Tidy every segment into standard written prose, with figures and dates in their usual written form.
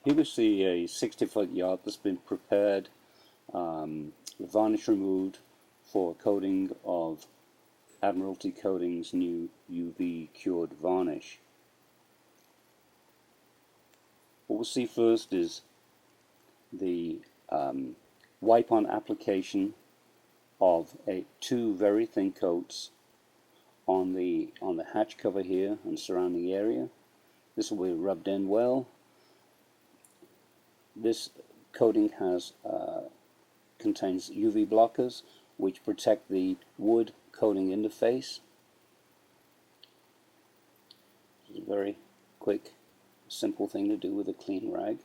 Here we see a 60-foot yacht that's been prepared, the varnish removed for coating of Admiralty Coating's new UV cured varnish. What we'll see first is the wipe-on application of two very thin coats on the hatch cover here and surrounding area. This will be rubbed in well. This coating contains UV blockers which protect the wood coating interface. It's a very quick, simple thing to do with a clean rag.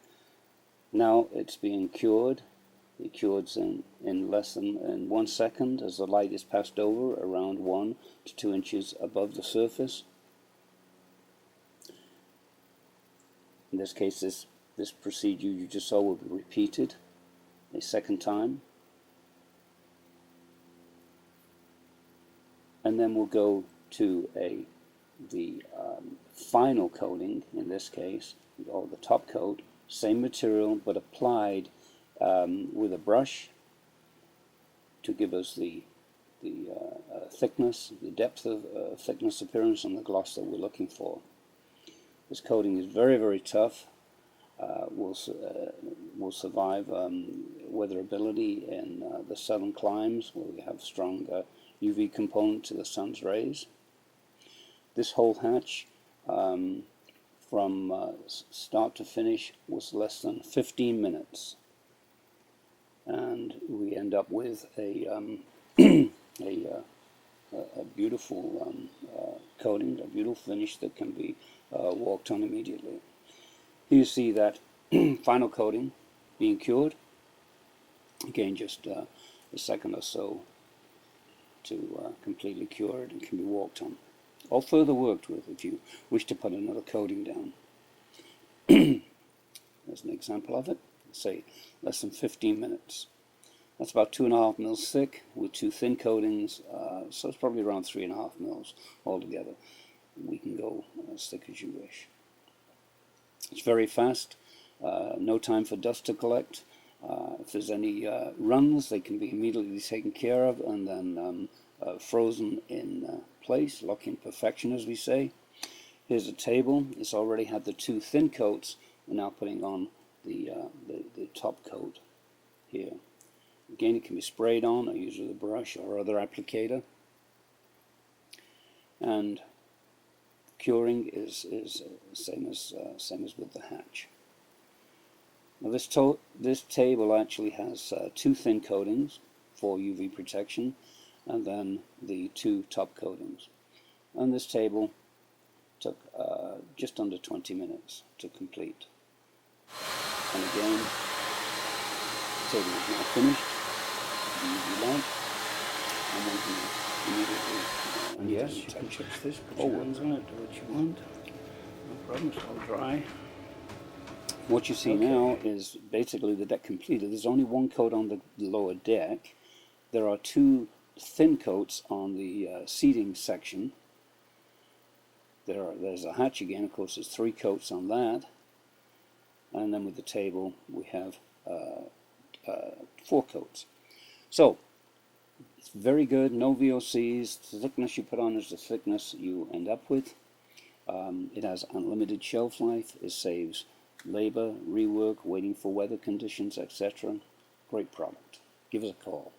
Now it's being cured. It cures in less than 1 second as the light is passed over around 1 to 2 inches above the surface. In this case, this procedure you just saw will be repeated a second time. And then we'll go to the final coating, in this case, or the top coat, same material but applied with a brush to give us the thickness, the depth of thickness appearance and the gloss that we're looking for. This coating is very, very tough. Will survive weatherability in the southern climes where we have strong UV component to the sun's rays. This whole hatch from start to finish was less than 15 minutes, and we end up with a beautiful coating, a beautiful finish that can be walked on immediately. Here you see that final coating being cured. Again, just a second or so to completely cure it and can be walked on. Or further worked with if you wish to put another coating down. There's an example of it. Say less than 15 minutes. That's about 2.5 mils thick with two thin coatings, so it's probably around 3.5 mils altogether. We can go as thick as you wish. It's very fast, no time for dust to collect. If there's any runs, they can be immediately taken care of and then frozen in place, lock in perfection, as we say. Here's a table. It's already had the two thin coats. We're now putting on the top coat here. Again, it can be sprayed on or used with a brush or other applicator. And curing is same as with the hatch. Now this table actually has two thin coatings for UV protection, and then the two top coatings. And this table took just under 20 minutes to complete. And again, the table is now finished. UV light, and one can immediately yes, you can touch this, put your hands on it, do what you want. No problem, it's all dry. What you see now is basically the deck completed. There's only one coat on the lower deck. There are two thin coats on the seating section. There's a hatch again, of course there's 3 coats on that. And then with the table we have 4 coats. So, it's very good, no VOCs. The thickness you put on is the thickness you end up with. It has unlimited shelf life. It saves labor, rework, waiting for weather conditions, etc. Great product. Give us a call.